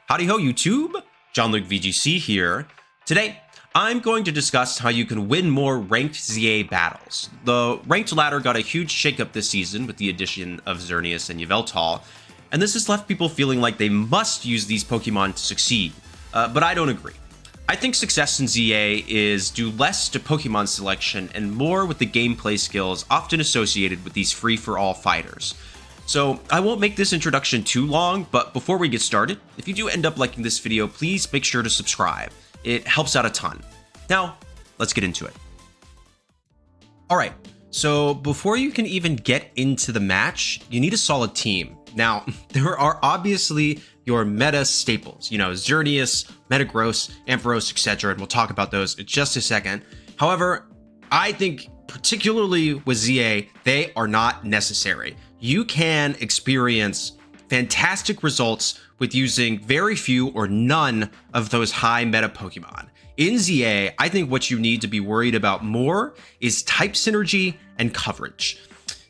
Howdy Ho YouTube, Jon-Luke VGC here. Today, I'm going to discuss how you can win more ranked ZA battles. The ranked ladder got a huge shakeup this season with the addition of Xerneas and Yveltal, and this has left people feeling like they must use these Pokemon to succeed, but I don't agree. I think success in ZA is due less to Pokemon selection and more with the gameplay skills often associated with these free-for-all fighters. So I won't make this introduction too long, but before we get started, if you do end up liking this video, please make sure to subscribe. It helps out a ton. Now, let's get into it. Alright, so before you can even get into the match, you need a solid team. Now, there are obviously your meta staples, Xerneas, Metagross, Ampharos, etc., and we'll talk about those in just a second. However, I think particularly with ZA, they are not necessary. You can experience fantastic results with using very few or none of those high meta Pokemon. In ZA, I think what you need to be worried about more is type synergy and coverage.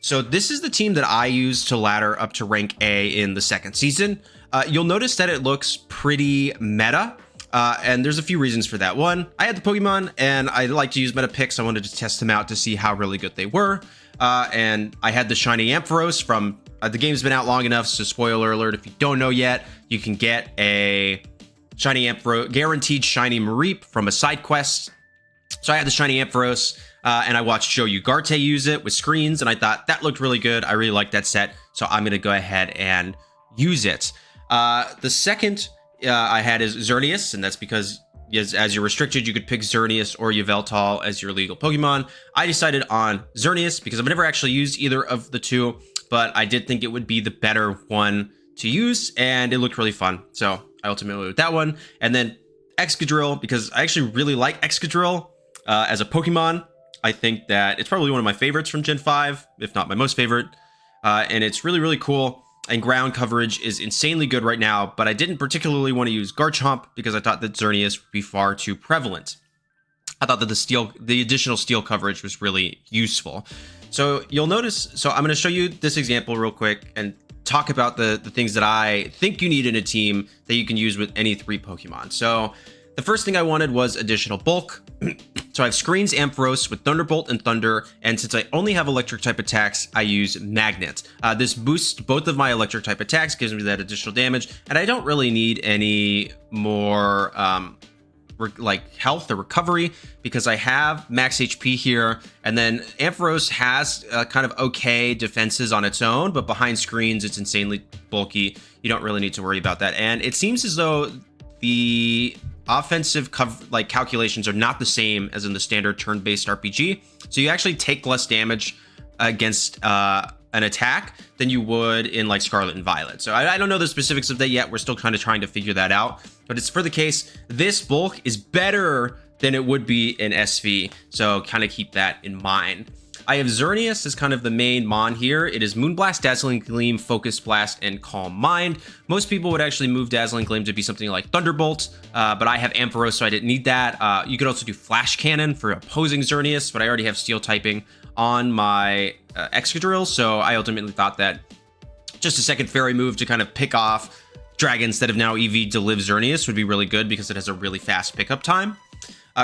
So this is the team that I use to ladder up to rank A in the second season. You'll notice that it looks pretty meta, and there's a few reasons for that. One, I had the Pokemon, and I like to use meta picks. I wanted to test them out to see how really good they were. And I had the shiny Ampharos from, the game's been out long enough, so spoiler alert, if you don't know yet, you can get a shiny Ampharos, guaranteed shiny Mareep from a side quest. So I had the shiny Ampharos, and I watched Joe Ugarte use it with screens, and I thought that looked really good. I really liked that set, so I'm going to go ahead and use it. The second I had is Xerneas, and that's because as you're restricted, you could pick Xerneas or Yveltal as your legal Pokemon. I decided on Xerneas because I've never actually used either of the two, but I did think it would be the better one to use, and it looked really fun. So I ultimately went with that one. And then Excadrill, because I actually really like Excadrill as a Pokemon. I think that it's probably one of my favorites from Gen 5, if not my most favorite. And it's really, really cool. And ground coverage is insanely good right now, but I didn't particularly want to use Garchomp because I thought that Xerneas would be far too prevalent. I thought that the additional steel coverage was really useful. So you'll notice, so I'm going to show you this example real quick and talk about the things that I think you need in a team that you can use with any three Pokemon. So the first thing I wanted was additional bulk. So I have Screens Ampharos with Thunderbolt and Thunder, and since I only have electric type attacks, I use Magnet. This boosts both of my electric type attacks, gives me that additional damage, and I don't really need any more like health or recovery because I have max HP here, and then Ampharos has kind of okay defenses on its own, but behind screens it's insanely bulky. You don't really need to worry about that, and it seems as though the offensive calculations are not the same as in the standard turn-based RPG, so you actually take less damage against an attack than you would in like Scarlet and Violet. So I don't know the specifics of that yet. We're still kind of trying to figure that out, but it's for the case this bulk is better than it would be in SV, so kind of keep that in mind. I have Xerneas as kind of the main mon here. It is Moonblast, Dazzling Gleam, Focus Blast, and Calm Mind. Most people would actually move Dazzling Gleam to be something like Thunderbolt, but I have Ampharos, so I didn't need that. You could also do Flash Cannon for opposing Xerneas, but I already have Steel typing on my Excadrill, so I ultimately thought that just a second fairy move to kind of pick off Dragon instead of now EV to live Xerneas would be really good because it has a really fast pickup time.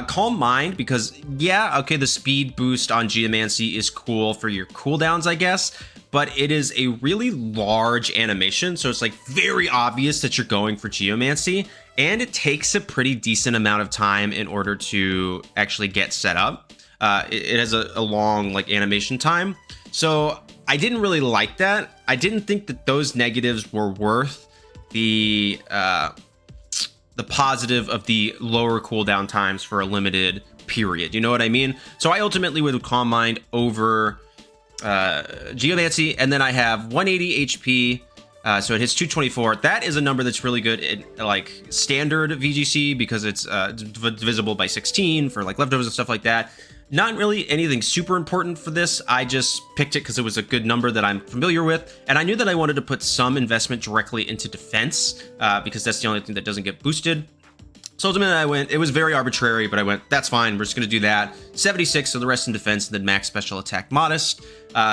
Calm Mind, because yeah, okay, the speed boost on Geomancy is cool for your cooldowns, I guess, but it is a really large animation, so it's like very obvious that you're going for Geomancy, and it takes a pretty decent amount of time in order to actually get set up. It has a long like animation time, so I didn't really like that. I didn't think that those negatives were worth the positive of the lower cooldown times for a limited period. You know what I mean? So I ultimately would Calm Mind over Geomancy, and then I have 180 HP, so it hits 224. That is a number that's really good in like standard VGC because it's divisible by 16 for like leftovers and stuff like that. Not really anything super important for this. I just picked it because it was a good number that I'm familiar with, and I knew that I wanted to put some investment directly into defense because that's the only thing that doesn't get boosted. So ultimately I went, it was very arbitrary, but I went, that's fine, we're just going to do that. 76, so the rest in defense, and then max special attack modest.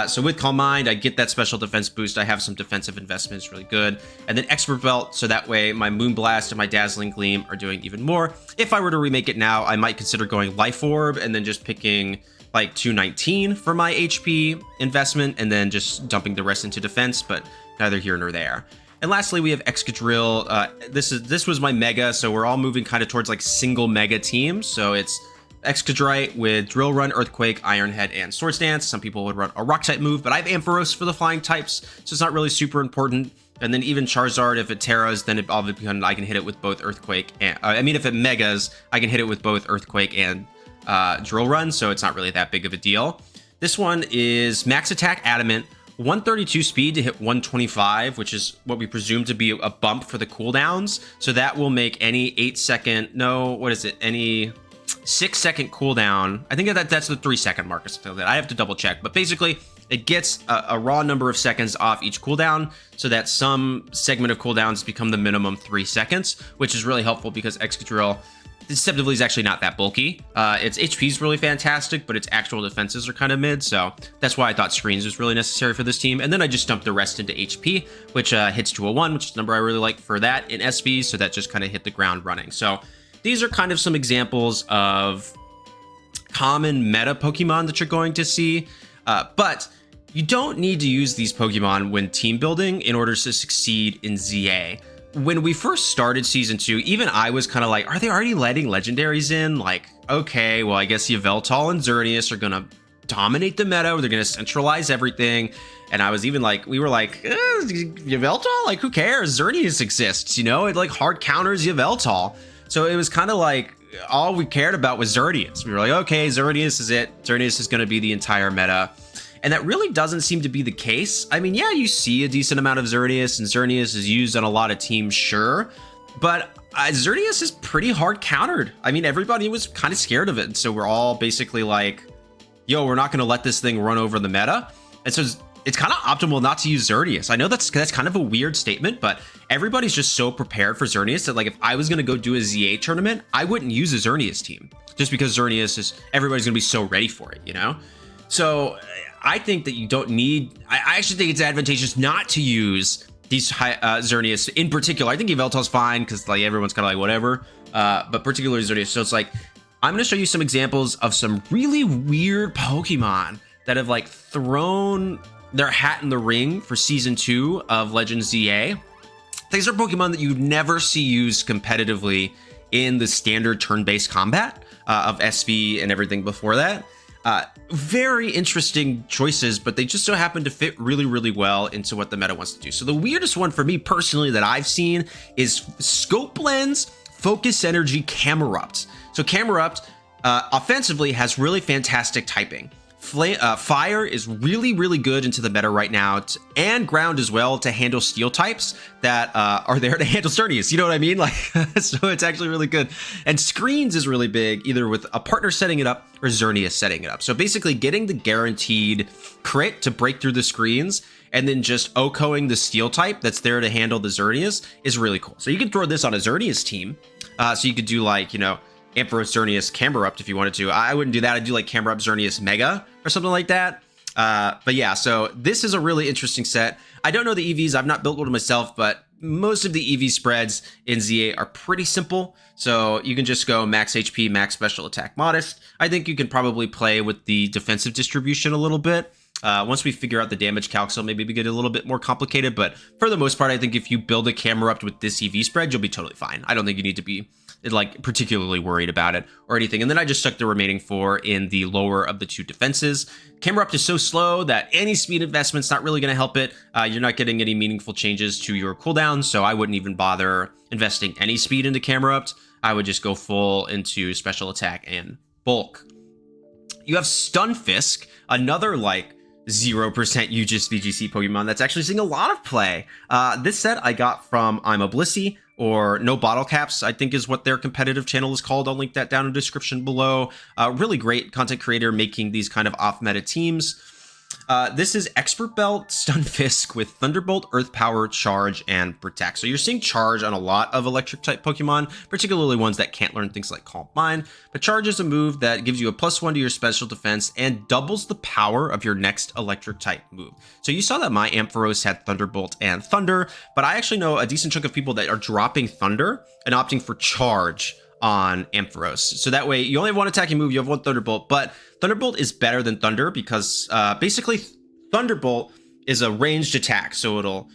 So with Calm Mind, I get that special defense boost. I have some defensive investments, really good. And then Expert Belt, so that way my Moonblast and my Dazzling Gleam are doing even more. If I were to remake it now, I might consider going Life Orb and then just picking like 219 for my HP investment and then just dumping the rest into defense, but neither here nor there. And lastly, we have Excadrill. This was my mega, so we're all moving kind of towards like single mega teams. So it's Excadrill with Drill Run, Earthquake, Iron Head, and Swords Dance. Some people would run a Rock type move, but I have Ampharos for the flying types, so it's not really super important. And then even Charizard, if it Teras, then I can hit it with both Earthquake and if it Megas, I can hit it with both Earthquake and Drill Run, so it's not really that big of a deal. This one is Max Attack Adamant. 132 speed to hit 125, which is what we presume to be a bump for the cooldowns. So that will make any any 6-second cooldown. I think that's the 3-second mark or something like that. I have to double check, but basically it gets a raw number of seconds off each cooldown, so that some segment of cooldowns become the minimum 3 seconds, which is really helpful because Excadrill deceptively is actually not that bulky. Its HP is really fantastic, but its actual defenses are kind of mid, so that's why I thought screens was really necessary for this team. And then I just dumped the rest into HP, which hits 201, which is a number I really like for that in SV, so that just kind of hit the ground running. So these are kind of some examples of common meta Pokemon that you're going to see, but you don't need to use these Pokemon when team building in order to succeed in ZA. When we first started season 2, even I was kind of like, are they already letting legendaries in? Like, okay, well, I guess Yveltal and Xerneas are going to dominate the meta, or they're going to centralize everything. And I was even like, we were like, Yveltal? Like, who cares? Xerneas exists, you know? It like hard counters Yveltal. So it was kind of like, all we cared about was Xerneas. We were like, okay, Xerneas is it. Xerneas is going to be the entire meta. And that really doesn't seem to be the case. I mean, yeah, you see a decent amount of Xerneas, and Xerneas is used on a lot of teams, sure. But Xerneas is pretty hard countered. I mean, everybody was kind of scared of it. And so we're all basically like, yo, we're not going to let this thing run over the meta. And so it's kind of optimal not to use Xerneas. I know that's kind of a weird statement, but everybody's just so prepared for Xerneas that like if I was going to go do a ZA tournament, I wouldn't use a Xerneas team just because Xerneas is, everybody's going to be so ready for it, you know? So I think that you don't need, I actually think it's advantageous not to use these Xerneas in particular. I think Yveltal's fine because like everyone's kind of like whatever, but particularly Xerneas. So it's like, I'm going to show you some examples of some really weird Pokemon that have like thrown their hat in the ring for season 2 of Legends ZA. These are Pokemon that you'd never see used competitively in the standard turn-based combat of SV and everything before that. Very interesting choices, but they just so happen to fit really, really well into what the meta wants to do. So the weirdest one for me personally that I've seen is Scope Lens Focus Energy Camerupt. So Camerupt offensively has really fantastic typing. Fire is really, really good into the meta right now, and ground as well to handle steel types that are there to handle Xerneas. You know what I mean? Like, so it's actually really good. And screens is really big, either with a partner setting it up or Xerneas setting it up. So basically getting the guaranteed crit to break through the screens and then just OHKOing the steel type that's there to handle the Xerneas is really cool. So you can throw this on a Xerneas team. So you could do like, you know, Ampharos Xerneas Camerupt if you wanted to. I wouldn't do that. I'd do like Camerupt Xerneas Mega or something like that. But yeah, so this is a really interesting set. I don't know the EVs. I've not built one myself, but most of the EV spreads in ZA are pretty simple. So you can just go max HP, max special attack modest. I think you can probably play with the defensive distribution a little bit. Once we figure out the damage calc, so maybe we get a little bit more complicated. But for the most part, I think if you build a Camerupt with this EV spread, you'll be totally fine. I don't think you need to be like particularly worried about it or anything. And then I just stuck the remaining 4 in the lower of the 2 defenses. Camerupt is so slow that any speed investment's not really going to help it. You're not getting any meaningful changes to your cooldowns, so I wouldn't even bother investing any speed into Camerupt. I would just go full into special attack and bulk. You have Stunfisk, another like 0% Aegis VGC Pokemon that's actually seeing a lot of play. This set I got from I'm a Blissey, or No Bottle Caps, I think is what their competitive channel is called. I'll link that down in the description below. Really great content creator making these kind of off-meta teams. This is Expert Belt, Stunfisk with Thunderbolt, Earth Power, Charge, and Protect. So you're seeing Charge on a lot of electric type Pokemon, particularly ones that can't learn things like Calm Mind. But Charge is a move that gives you a +1 to your special defense and doubles the power of your next electric type move. So you saw that my Ampharos had Thunderbolt and Thunder, but I actually know a decent chunk of people that are dropping Thunder and opting for Charge on Ampharos. So that way you only have one attacking move, you have one Thunderbolt, but Thunderbolt is better than Thunder because basically Thunderbolt is a ranged attack. So it'll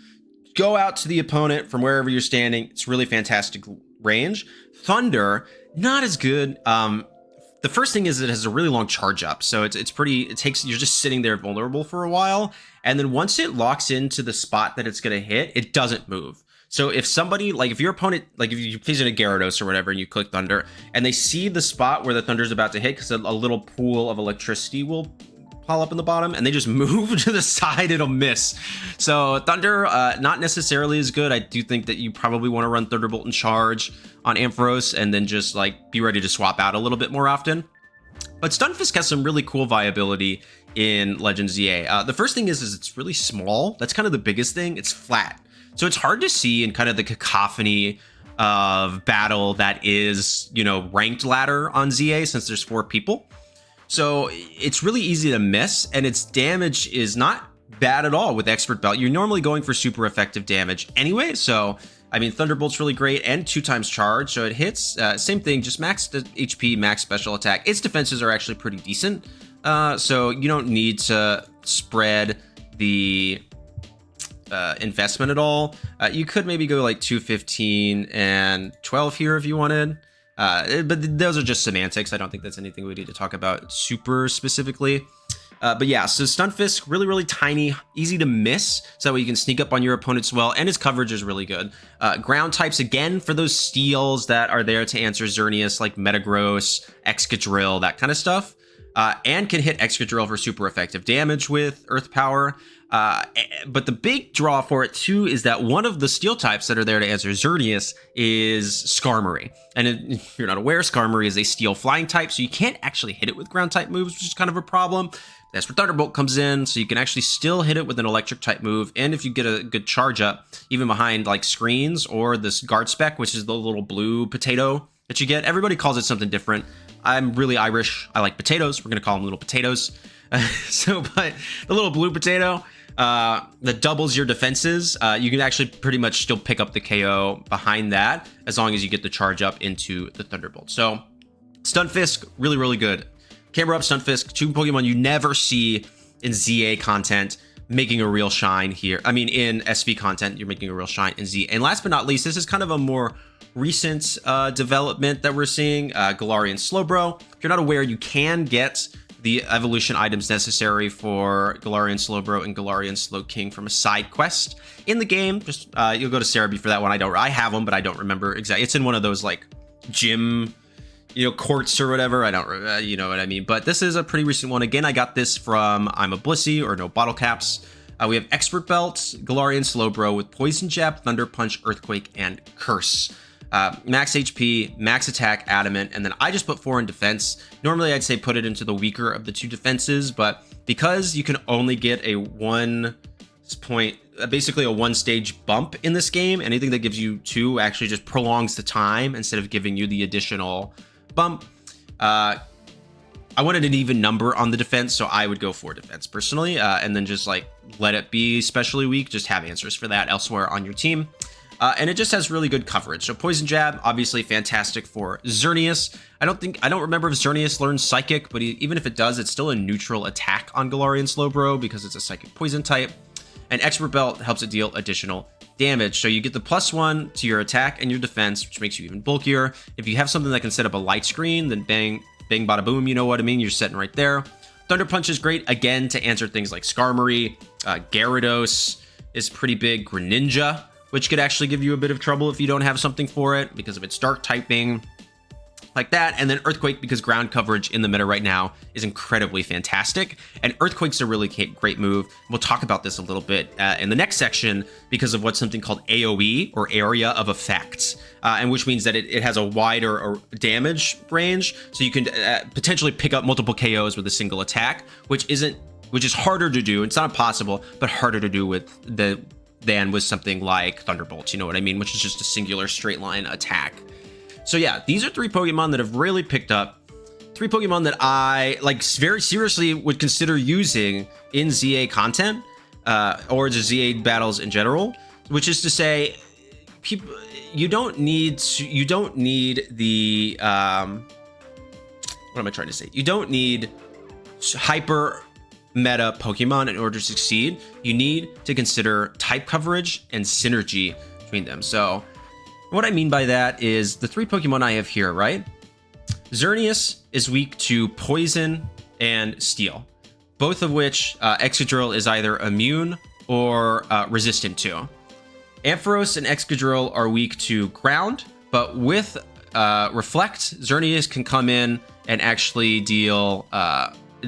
go out to the opponent from wherever you're standing. It's really fantastic range. Thunder, not as good. The first thing is it has a really long charge up. So you're just sitting there vulnerable for a while. And then once it locks into the spot that it's going to hit, it doesn't move. So if somebody, like if your opponent, like if you're facing a Gyarados or whatever and you click Thunder and they see the spot where the Thunder's about to hit because a little pool of electricity will pile up in the bottom and they just move to the side, it'll miss. So Thunder, not necessarily as good. I do think that you probably want to run Thunderbolt and Charge on Ampharos and then just like be ready to swap out a little bit more often. But Stunfisk has some really cool viability in Legends ZA. The first thing is it's really small. That's kind of the biggest thing. It's flat. So it's hard to see in kind of the cacophony of battle that is, ranked ladder on ZA since there's 4 people. So it's really easy to miss, and its damage is not bad at all with Expert Belt. You're normally going for super effective damage anyway. So, I mean, Thunderbolt's really great and 2 times charge. So it hits, same thing, just max HP, max special attack. Its defenses are actually pretty decent. So you don't need to spread the investment at all. You could maybe go like 215 and 12 here if you wanted, but those are just semantics. I don't think that's anything we need to talk about super specifically. But yeah, so Stunfisk, really tiny, easy to miss, so that way you can sneak up on your opponents well, and his coverage is really good. Ground types, again, for those steals that are there to answer Xerneas, like Metagross, Excadrill, that kind of stuff. And can hit Excadrill for super effective damage with Earth Power. But the big draw for it too is that one of the steel types that are there to answer Xerneas is Skarmory. And if you're not aware, Skarmory is a steel flying type, so you can't actually hit it with ground type moves, which is kind of a problem. That's where Thunderbolt comes in, so you can actually still hit it with an electric type move. And if you get a good charge up, even behind like screens or this guard spec, which is the little blue potato that you get, everybody calls it something different. I'm really Irish. I like potatoes. We're going to call them little potatoes. But the little blue potato that doubles your defenses, you can actually pretty much still pick up the KO behind that as long as you get the charge up into the Thunderbolt. So Stunfisk, really good. Camera up Stunfisk, 2 Pokemon you never see in ZA content making a real shine here. I mean, in SV content, you're making a real shine in Z. And last but not least, this is kind of a more recent development that we're seeing, Galarian Slowbro. If you're not aware, you can get the evolution items necessary for Galarian Slowbro and Galarian Slowking from a side quest in the game. Just you'll go to Cerebi for that one. I have them, but I don't remember exactly. It's in one of those like gym, courts or whatever. I don't, you know what I mean. But this is a pretty recent one. Again, I got this from I'm a Blissey or No Bottle Caps. We have Expert Belt, Galarian Slowbro with Poison Jab, Thunder Punch, Earthquake, and Curse. Max HP, max attack, adamant, and then I just put 4 in defense. Normally I'd say put it into the weaker of the 2 defenses, but because you can only get a 1 point, basically a 1 stage bump in this game, anything that gives you 2 actually just prolongs the time instead of giving you the additional bump. I wanted an even number on the defense, so I would go 4 defense personally, and then just like let it be especially weak, just have answers for that elsewhere on your team. And it just has really good coverage. So Poison Jab, obviously fantastic for Xerneas. I don't remember if Xerneas learns Psychic, but even if it does, it's still a neutral attack on Galarian Slowbro because it's a Psychic Poison type. And Expert Belt helps it deal additional damage. So you get the +1 to your attack and your defense, which makes you even bulkier. If you have something that can set up a light screen, then bang, bada boom, you know what I mean? You're setting right there. Thunder Punch is great, again, to answer things like Skarmory. Gyarados is pretty big. Greninja, which could actually give you a bit of trouble if you don't have something for it because of its dark typing, like that. And then Earthquake, because ground coverage in the meta right now is incredibly fantastic. And Earthquake's a really great move. We'll talk about this a little bit in the next section because of what's something called AoE, or Area of Effects, and which means that it has a wider damage range. So you can potentially pick up multiple KOs with a single attack, which isn't which is harder to do. It's not impossible, but harder to do than with something like Thunderbolt, you know what I mean? Which is just a singular straight line attack. So yeah, these are 3 Pokemon that have really picked up. 3 Pokemon that I like very seriously would consider using in ZA content, or the ZA battles in general, which is to say, people, you don't need the what am I trying to say? You don't need hyper meta Pokemon in order to succeed. You need to consider type coverage and synergy between them. So what I mean by that is the 3 Pokemon I have here, right? Xerneas is weak to poison and steel, both of which Excadrill is either immune or resistant to. Ampharos and Excadrill are weak to ground, but with Reflect, Xerneas can come in and actually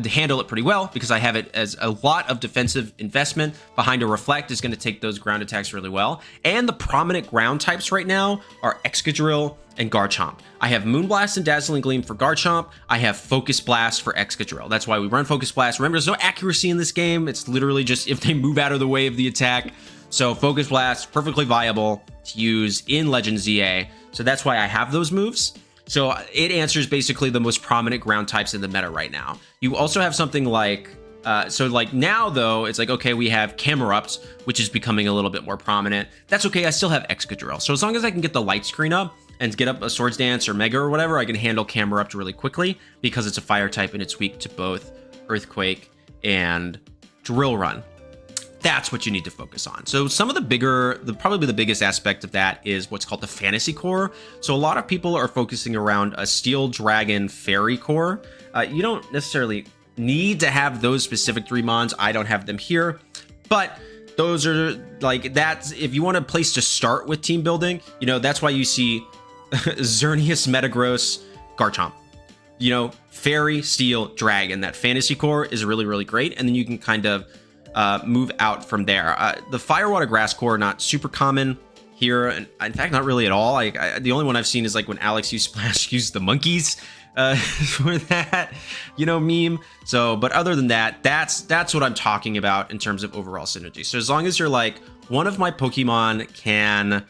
handle it pretty well, because I have it as a lot of defensive investment behind a Reflect is going to take those ground attacks really well. And the prominent ground types right now are Excadrill and Garchomp. I have Moonblast and Dazzling Gleam for Garchomp. I have Focus Blast for Excadrill. That's why we run Focus Blast. Remember, there's no accuracy in this game. It's literally just if they move out of the way of the attack. So Focus Blast, perfectly viable to use in Legend ZA. So that's why I have those moves. So it answers basically the most prominent ground types in the meta right now. You also have something like, so like now though, it's like, okay, we have Camerupt, which is becoming a little bit more prominent. That's okay, I still have Excadrill. So as long as I can get the light screen up and get up a Swords Dance or Mega or whatever, I can handle Camerupt really quickly because it's a fire type and it's weak to both Earthquake and Drill Run. That's what you need to focus on. So some of probably the biggest aspect of that is what's called the Fantasy Core. So a lot of people are focusing around a Steel Dragon Fairy Core. You don't necessarily need to have those specific 3 mons. I don't have them here, but those are like, that's, if you want a place to start with team building, you know, that's why you see Xerneas, Metagross, Garchomp. You know, Fairy, Steel, Dragon, that Fantasy Core is really, really great. And then you can kind of move out from there. The Fire, Water, Grass Core, not super common here. And in fact, not really at all. The only one I've seen is like when Alex used Splash used the monkeys for that, you know, meme. So, but other than that, that's what I'm talking about in terms of overall synergy. So as long as you're like, one of my Pokemon can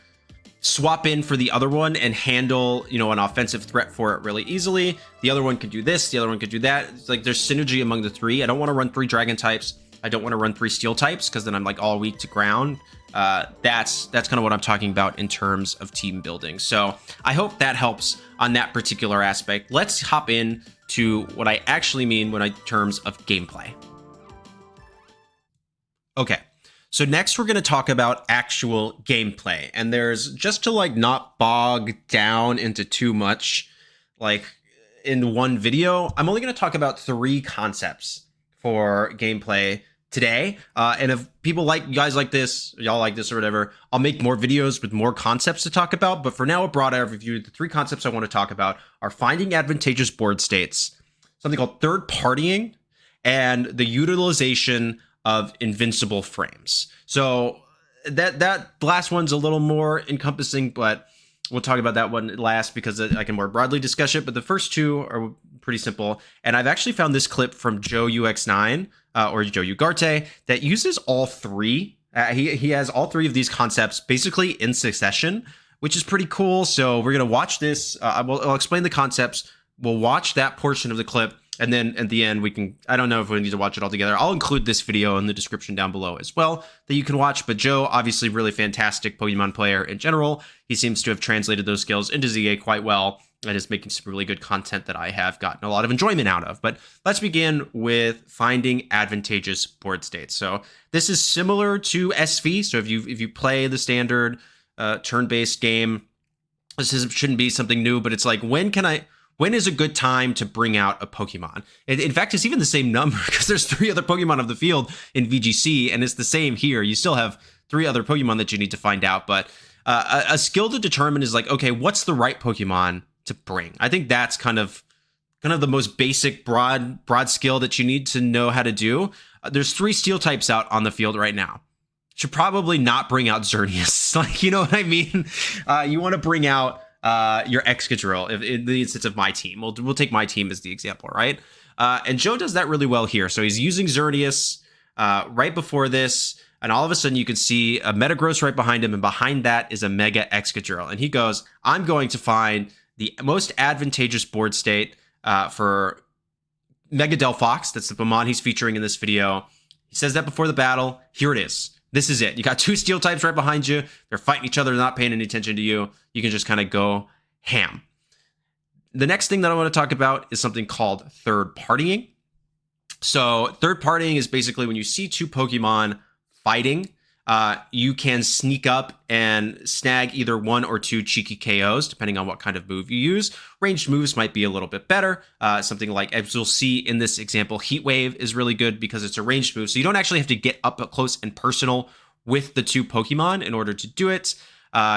swap in for the other one and handle, you know, an offensive threat for it really easily. The other one could do this, the other one could do that. It's like there's synergy among the 3. I don't want to run 3 dragon types. I don't want to run 3 steel types because then I'm like all weak to ground. That's kind of what I'm talking about in terms of team building. So I hope that helps on that particular aspect. Let's hop in to what I actually mean when I terms of gameplay. Okay. So next we're going to talk about actual gameplay, and there's just to like not bog down into too much like in one video, I'm only going to talk about 3 concepts for gameplay today. And if people like, you guys like this, y'all like this or whatever, I'll make more videos with more concepts to talk about. But for now, a broad overview, the 3 concepts I want to talk about are finding advantageous board states, something called third partying, and the utilization of invincible frames. So that last one's a little more encompassing, but we'll talk about that one last because I can more broadly discuss it. But the first 2 are pretty simple. And I've actually found this clip from Joe UX9 or Joe Ugarte that uses all 3. He has all 3 of these concepts basically in succession, which is pretty cool. So we're going to watch this. I'll explain the concepts. We'll watch that portion of the clip. And then at the end, we can, I don't know if we need to watch it all together. I'll include this video in the description down below as well that you can watch. But Joe, obviously really fantastic Pokemon player in general. He seems to have translated those skills into ZA quite well and is making some really good content that I have gotten a lot of enjoyment out of. But let's begin with finding advantageous board states. So this is similar to SV. So if you play the standard turn-based game, shouldn't be something new, but it's like, when is a good time to bring out a Pokemon? In fact, it's even the same number because there's 3 other Pokemon of the field in VGC, and it's the same here. You still have 3 other Pokemon that you need to find out, but a skill to determine is like, okay, what's the right Pokemon to bring? I think that's kind of the most basic broad skill that you need to know how to do. There's 3 steel types out on the field right now. Should probably not bring out Xerneas. Like, you know what I mean? You want to bring out your Excadrill in the instance of my team. We'll take my team as the example, right? And Joe does that really well here. So he's using Xerneas right before this, and all of a sudden you can see a Metagross right behind him, and behind that is a Mega Excadrill. And he goes, I'm going to find the most advantageous board state for Mega Delphox. That's the Pokemon he's featuring in this video. He says that before the battle. Here it is. This is it. You got two steel types right behind you. They're fighting each other, not paying any attention to you. You can just kind of go ham. The next thing that I want to talk about is something called third partying. So third partying is basically when you see two Pokemon fighting, you can sneak up and snag either one or two cheeky KOs, depending on what kind of move you use. Ranged moves might be a little bit better. Something like, as you'll see in this example, Heat Wave is really good because it's a ranged move. So you don't actually have to get up close and personal with the two Pokemon in order to do it.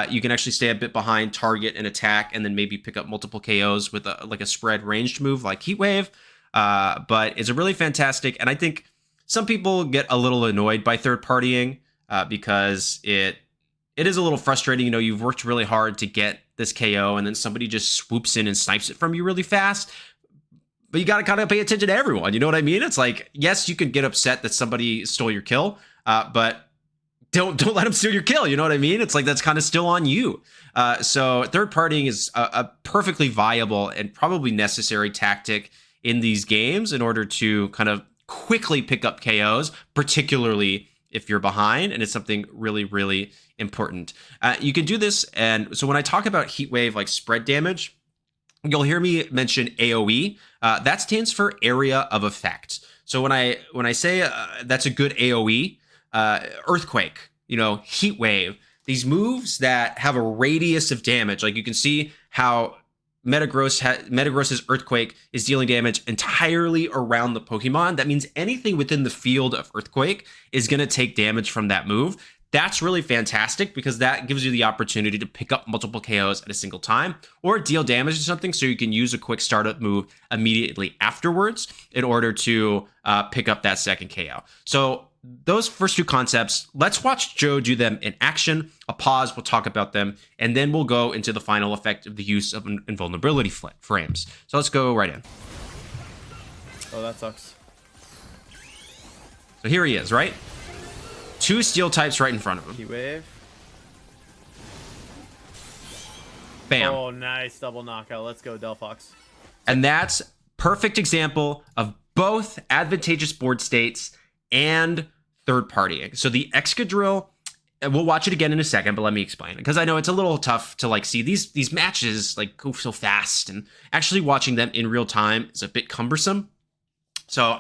You can actually stay a bit behind, target and attack, and then maybe pick up multiple KOs with a spread ranged move like Heat Wave. But it's a really fantastic, and I think some people get a little annoyed by third partying. Because it is a little frustrating. You know, you've worked really hard to get this KO, and then somebody just swoops in and snipes it from you really fast. But you got to kind of pay attention to everyone. You know what I mean? It's like, yes, you can get upset that somebody stole your kill, but don't let them steal your kill. You know what I mean? It's like that's kind of still on you. So third partying is a perfectly viable and probably necessary tactic in these games in order to kind of quickly pick up KOs, particularly if you're behind, and it's something really, really important. You can do this, and so when I talk about Heat Wave, like spread damage, you'll hear me mention AoE. That stands for area of effect. So when I say that's a good AoE, Earthquake, Heat Wave, these moves that have a radius of damage, like you can see how Metagross's Earthquake is dealing damage entirely around the Pokemon. That means anything within the field of Earthquake is going to take damage from that move. That's really fantastic because that gives you the opportunity to pick up multiple KOs at a single time or deal damage to something, so you can use a quick startup move immediately afterwards in order to pick up that second KO. So those first two concepts, let's watch Joe do them in action. A pause, we'll talk about them, and then we'll go into the final effect of the use of invulnerability frames. So let's go right in. Oh, that sucks. So here he is, right? Two steel types right in front of him. Heat Wave. Bam. Oh, nice double knockout. Let's go, Delphox. And that's perfect example of both advantageous board states and third partying. So the Excadrill, and we'll watch it again in a second, but let me explain it because I know it's a little tough to see these matches go so fast, and actually watching them in real time is a bit cumbersome. So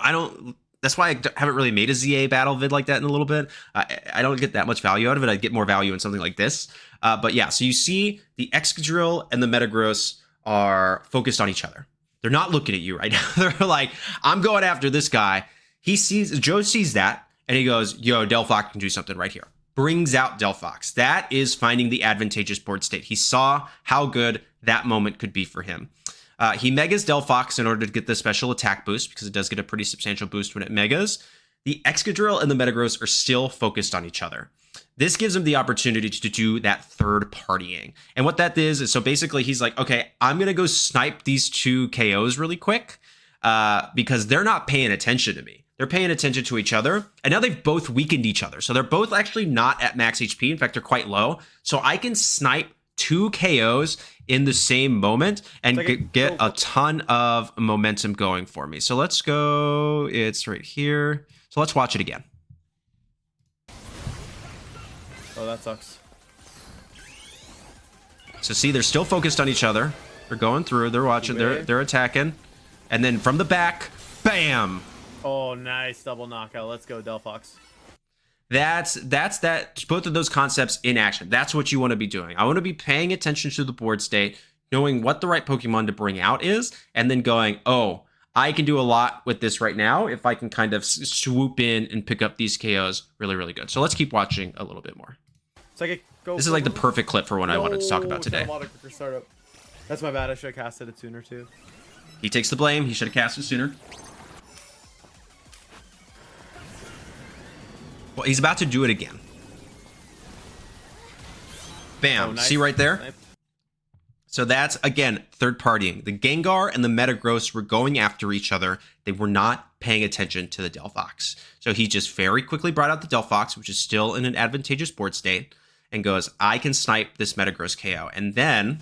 that's why I haven't really made a ZA battle vid like that in a little bit. I don't get that much value out of it. I'd get more value in something like this. But yeah, so you see the Excadrill and the Metagross are focused on each other. They're not looking at you right now. They're like, I'm going after this guy. Joe sees that, and he goes, yo, Delphox can do something right here. Brings out Delphox. That is finding the advantageous board state. He saw how good that moment could be for him. He megas Delphox in order to get the special attack boost, because it does get a pretty substantial boost when it megas. The Excadrill and the Metagross are still focused on each other. This gives him the opportunity to do that third partying. And what that is so basically he's like, okay, I'm going to go snipe these two KOs really quick because they're not paying attention to me. They're paying attention to each other, and now they've both weakened each other. So they're both actually not at max HP. In fact, they're quite low. So I can snipe two KOs in the same moment and get a ton of momentum going for me. So let's go. It's right here. So let's watch it again. Oh, that sucks. So see, they're still focused on each other. They're going through. They're watching. They're attacking. And then from the back, bam. Oh, nice double knockout. Let's go, Delphox. That's both of those concepts in action. That's what you want to be doing. I want to be paying attention to the board state, knowing what the right Pokemon to bring out is, and then going, oh, I can do a lot with this right now if I can kind of swoop in and pick up these KOs really, really good. So let's keep watching a little bit more. So this is like the perfect clip for what I wanted to talk about today. That's my bad. I should have casted it sooner, too. He takes the blame. He should have cast it sooner. Well, he's about to do it again. Bam. Oh, nice. See right there? Nice. So that's, again, third partying. The Gengar and the Metagross were going after each other. They were not paying attention to the Delphox. So he just very quickly brought out the Delphox, which is still in an advantageous board state, and goes, I can snipe this Metagross KO. And then...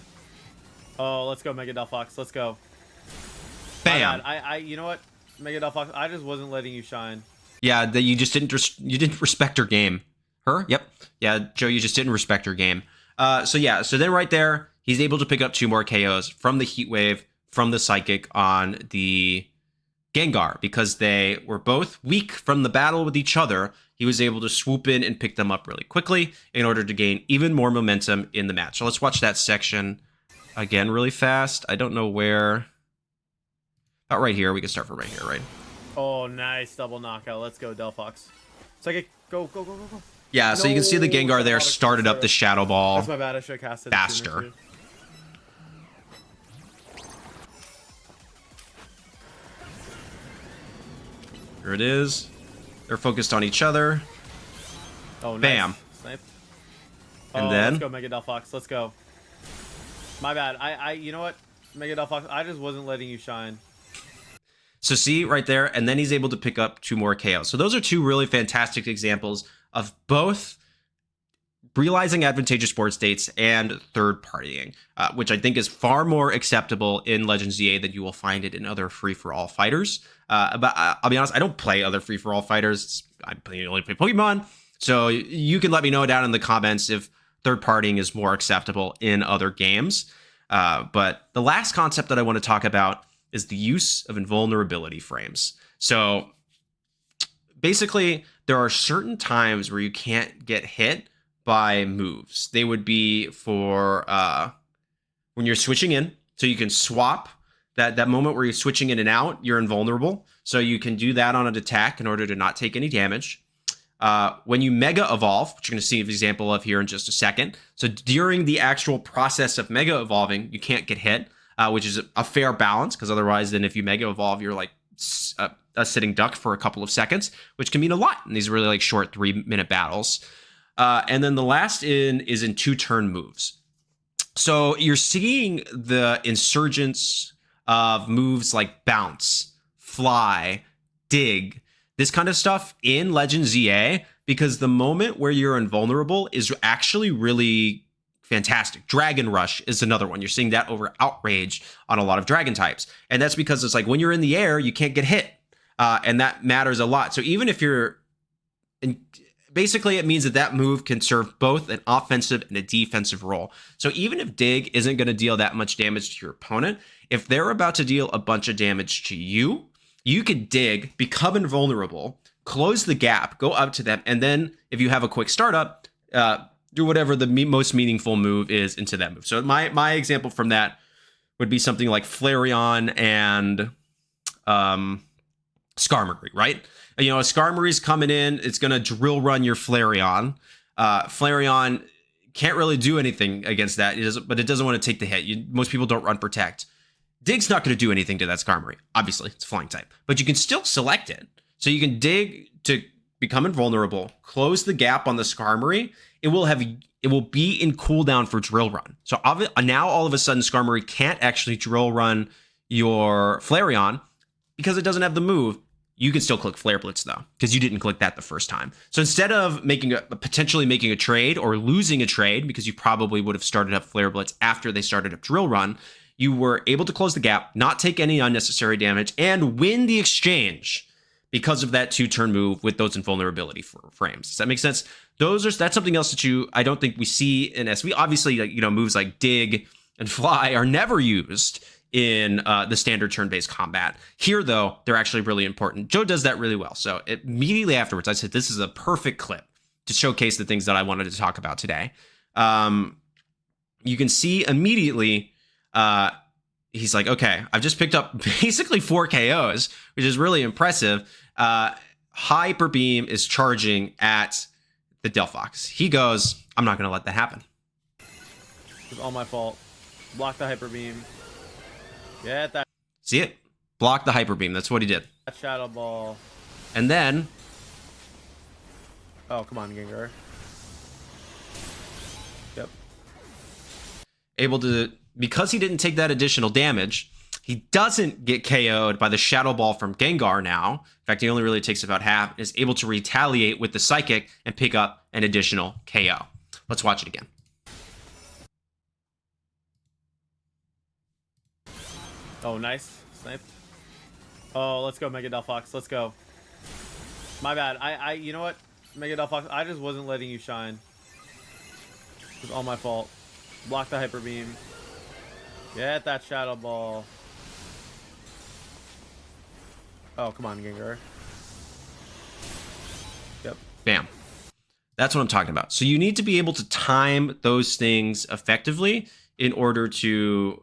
Oh, let's go, Mega Delphox. Let's go. Bam. You know what? Mega Delphox, I just wasn't letting you shine. Yeah, you just didn't respect her game. Her? Yep. Yeah, Joe, you just didn't respect her game. So then right there, he's able to pick up 2 more KOs from the Heat Wave, from the Psychic on the Gengar. Because they were both weak from the battle with each other, he was able to swoop in and pick them up really quickly in order to gain even more momentum in the match. So let's watch that section again really fast. I don't know where. About right here. We can start from right here, right? Oh, nice. Double knockout. Let's go, Delphox. Psychic, go. Yeah, so you can see the Gengar there started up the Shadow Ball. That's my bad. I should have cast it faster. Here it is. They're focused on each other. Oh, nice. Bam. Snipe. And then... Let's go, Mega Delphox. Let's go. My bad. You know what? Mega Delphox, I just wasn't letting you shine. So see right there, and then he's able to pick up 2 more KOs. So those are 2 really fantastic examples of both realizing advantageous board states and third partying, which I think is far more acceptable in Legends ZA than you will find it in other free-for-all fighters. But I'll be honest, I don't play other free-for-all fighters. I only play Pokemon. So you can let me know down in the comments if third partying is more acceptable in other games. But the last concept that I want to talk about is the use of invulnerability frames. So basically, there are certain times where you can't get hit by moves. They would be for when you're switching in. So you can swap that moment where you're switching in and out, you're invulnerable. So you can do that on an attack in order to not take any damage. When you Mega Evolve, which you're going to see an example of here in just a second. So during the actual process of Mega Evolving, you can't get hit, which is a fair balance, because otherwise then if you Mega Evolve, you're like a sitting duck for a couple of seconds, which can mean a lot in these really like short 3-minute battles. And then the last is in 2-turn moves. So you're seeing the insurgence of moves like Bounce, Fly, Dig, this kind of stuff in Legends ZA, because the moment where you're invulnerable is actually really fantastic. Dragon Rush is another one. You're seeing that over Outrage on a lot of dragon types. And that's because it's like when you're in the air, you can't get hit. And that matters a lot. So even if you're... basically, it means that move can serve both an offensive and a defensive role. So even if Dig isn't going to deal that much damage to your opponent, if they're about to deal a bunch of damage to you, you could Dig, become invulnerable, close the gap, go up to them, and then if you have a quick startup, do whatever the most meaningful move is into that move. So my example from that would be something like Flareon and Skarmory, right? You know, a Skarmory's coming in, it's going to drill run your Flareon. Flareon can't really do anything against that, but it doesn't want to take the hit. Most people don't run Protect. Dig's not going to do anything to that Skarmory. Obviously, it's a flying type. But you can still select it. So you can Dig to become invulnerable, close the gap on the Skarmory. It will be in cooldown for Drill Run. So now all of a sudden Skarmory can't actually Drill Run your Flareon because it doesn't have the move. You can still click Flare Blitz though, because you didn't click that the first time. So instead of potentially making a trade or losing a trade, because you probably would have started up Flare Blitz after they started up Drill Run, you were able to close the gap, not take any unnecessary damage, and win the exchange because of that 2-turn move with those invulnerability frames. Does that make sense? That's something else that I don't think we see in SV. Obviously, moves like Dig and Fly are never used in the standard turn-based combat. Here, though, they're actually really important. Joe does that really well. So immediately afterwards, I said, this is a perfect clip to showcase the things that I wanted to talk about today. You can see immediately, he's like, okay, I've just picked up basically 4 KOs, which is really impressive. Hyper Beam is charging at the Delphox. He goes, I'm not going to let that happen. It's all my fault. Block the Hyper Beam. Get that. See it? Block the Hyper Beam. That's what he did. That Shadow Ball. And then... oh, come on, Gengar. Yep. Able to because he didn't take that additional damage, he doesn't get KO'd by the Shadow Ball from Gengar now. In fact, he only really takes about half, and is able to retaliate with the Psychic and pick up an additional KO. Let's watch it again. Oh, nice. Snipe. Oh, let's go, Mega Delphox. Let's go. My bad. You know what? Mega Delphox, I just wasn't letting you shine. It was all my fault. Block the Hyper Beam. Get that Shadow Ball. Oh, come on, Gengar. Yep. Bam. That's what I'm talking about. So you need to be able to time those things effectively in order to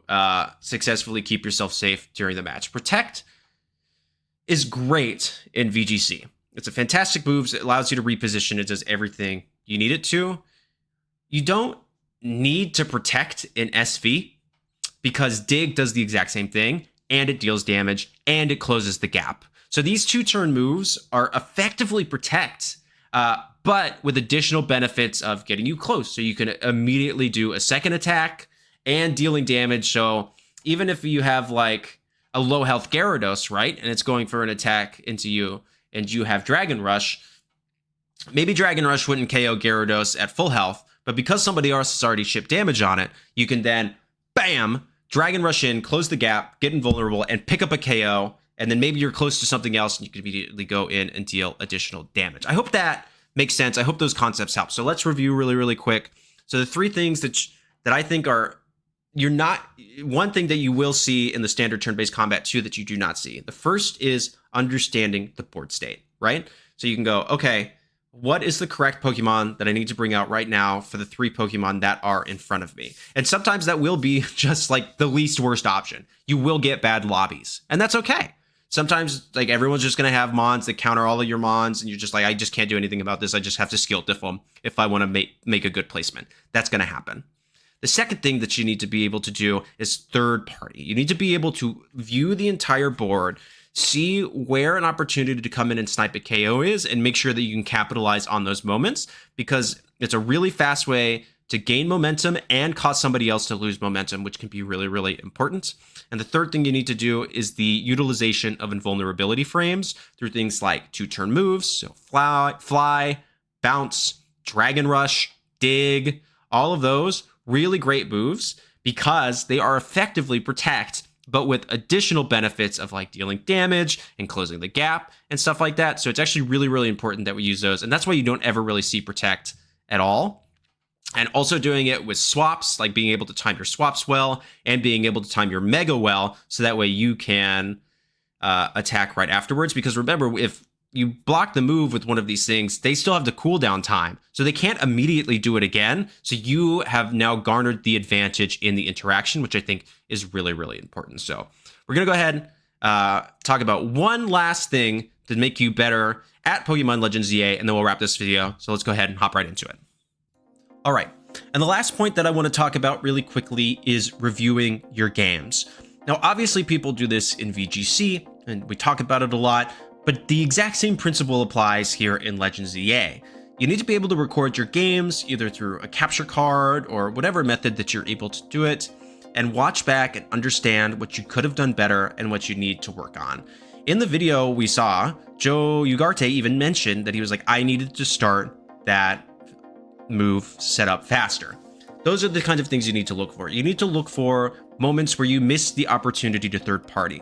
successfully keep yourself safe during the match. Protect is great in VGC. It's a fantastic move. It allows you to reposition. It does everything you need it to. You don't need to protect in SV because Dig does the exact same thing, and it deals damage, and it closes the gap. So these 2-turn moves are effectively protect, but with additional benefits of getting you close. So you can immediately do a second attack and dealing damage. So even if you have like a low health Gyarados, right, and it's going for an attack into you, and you have Dragon Rush, maybe Dragon Rush wouldn't KO Gyarados at full health, but because somebody else has already shipped damage on it, you can then, bam, Dragon Rush in, close the gap, get invulnerable, and pick up a KO, and then maybe you're close to something else, and you can immediately go in and deal additional damage. I hope that makes sense. I hope those concepts help. So let's review really, really quick. So the 3 things that I think are, one thing that you will see in the standard turn-based combat 2 that you do not see. The first is understanding the board state, right? So you can go, okay, what is the correct Pokemon that I need to bring out right now for the 3 Pokemon that are in front of me? And sometimes that will be just like the least worst option. You will get bad lobbies, and that's okay. Sometimes like everyone's just going to have Mons that counter all of your Mons, and you're just like, I just can't do anything about this. I just have to skill diff them if I want to make a good placement. That's going to happen. The second thing that you need to be able to do is third party. You need to be able to view the entire board, see where an opportunity to come in and snipe a KO is, and make sure that you can capitalize on those moments, because it's a really fast way to gain momentum and cause somebody else to lose momentum, which can be really, really important. And the third thing you need to do is the utilization of invulnerability frames through things like 2-turn moves, so fly, bounce, Dragon Rush, dig, all of those really great moves because they are effectively protect, but with additional benefits of like dealing damage and closing the gap and stuff like that. So it's actually really, really important that we use those. And that's why you don't ever really see protect at all. And also doing it with swaps, like being able to time your swaps well and being able to time your mega well. So that way you can attack right afterwards. Because remember, if you block the move with one of these things, they still have the cooldown time. So they can't immediately do it again. So you have now garnered the advantage in the interaction, which I think is really, really important. So we're going to go ahead and talk about one last thing to make you better at Pokemon Legends ZA, and then we'll wrap this video. So let's go ahead and hop right into it. All right. And the last point that I want to talk about really quickly is reviewing your games. Now, obviously, people do this in VGC, and we talk about it a lot. But the exact same principle applies here in Legends ZA. You need to be able to record your games either through a capture card or whatever method that you're able to do it, and watch back and understand what you could have done better and what you need to work on. In the video we saw, Joe Ugarte even mentioned that he was like, I needed to start that move set up faster. Those are the kind of things you need to look for. You need to look for moments where you missed the opportunity to third party.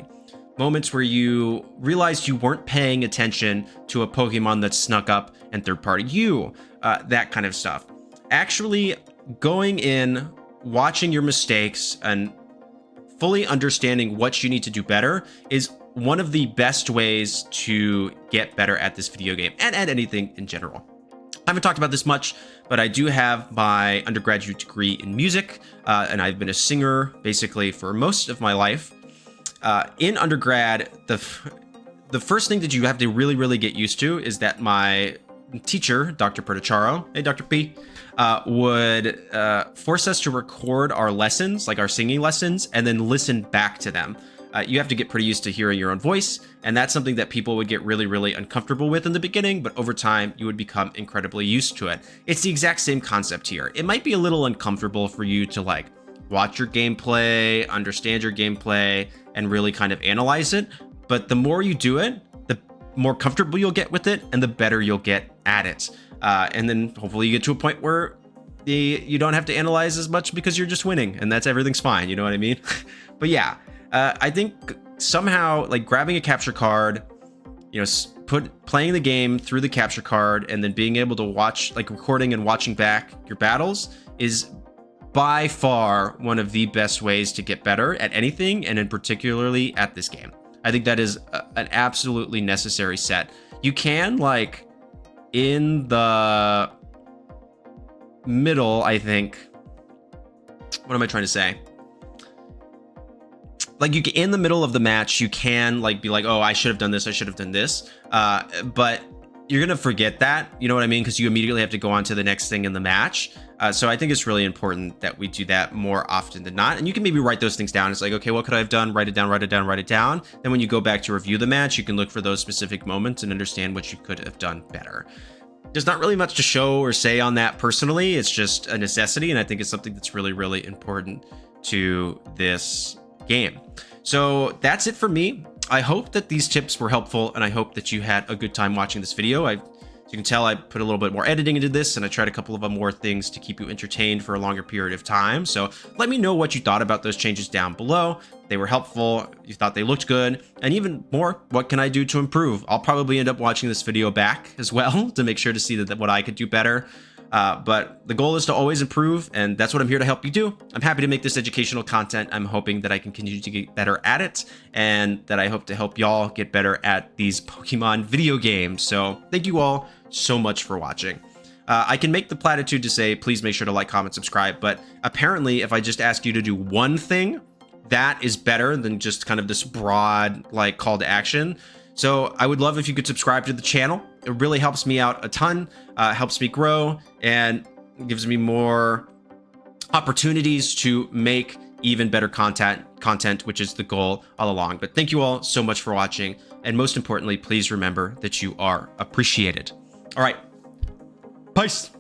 Moments where you realized you weren't paying attention to a Pokemon that snuck up and third party you, that kind of stuff. Actually going in, watching your mistakes, and fully understanding what you need to do better is one of the best ways to get better at this video game and at anything in general. I haven't talked about this much, but I do have my undergraduate degree in music, and I've been a singer basically for most of my life. In undergrad, the first thing that you have to really, really get used to is that my teacher, Dr. Perticharo, hey, Dr. P, would force us to record our lessons, like our singing lessons, and then listen back to them. You have to get pretty used to hearing your own voice, and that's something that people would get really, really uncomfortable with in the beginning, but over time, you would become incredibly used to it. It's the exact same concept here. It might be a little uncomfortable for you to like watch your gameplay, understand your gameplay, and really kind of analyze it. But the more you do it, the more comfortable you'll get with it, and the better you'll get at it. And then hopefully you get to a point where you don't have to analyze as much because you're just winning, and everything's fine. You know what I mean? But yeah, I think somehow like grabbing a capture card, you know, playing the game through the capture card, and then being able to watch, like recording and watching back your battles, is by far one of the best ways to get better at anything, and in particularly at this game. I think that is an absolutely necessary set. You can, like, in the middle, I think, what am I trying to say? Like, you can, in the middle of the match, you can like be like, oh, I should have done this, I should have done this, but you're gonna forget that, you know what I mean, because you immediately have to go on to the next thing in the match. So I think it's really important that we do that more often than not. And you can maybe write those things down. It's like, okay, what could I have done? Write it down, write it down, write it down. Then when you go back to review the match, you can look for those specific moments and understand what you could have done better. There's not really much to show or say on that personally. It's just a necessity, and I think it's something that's really, really important to this game. So that's it for me. I hope that these tips were helpful, and I hope that you had a good time watching this video. As you can tell, I put a little bit more editing into this, and I tried a couple of more things to keep you entertained for a longer period of time. So let me know what you thought about those changes down below. They were helpful, you thought they looked good, and even more, what can I do to improve? I'll probably end up watching this video back as well to make sure to see that what I could do better. But the goal is to always improve, and that's what I'm here to help you do. I'm happy to make this educational content. I'm hoping that I can continue to get better at it, and that I hope to help y'all get better at these Pokemon video games. So thank you all so much for watching. I can make the platitude to say, please make sure to like, comment, subscribe, but apparently if I just ask you to do one thing, that is better than just kind of this broad like call to action. So I would love if you could subscribe to the channel. It really helps me out a ton, helps me grow, and gives me more opportunities to make even better content, which is the goal all along. But thank you all so much for watching. And most importantly, please remember that you are appreciated. All right. Peace.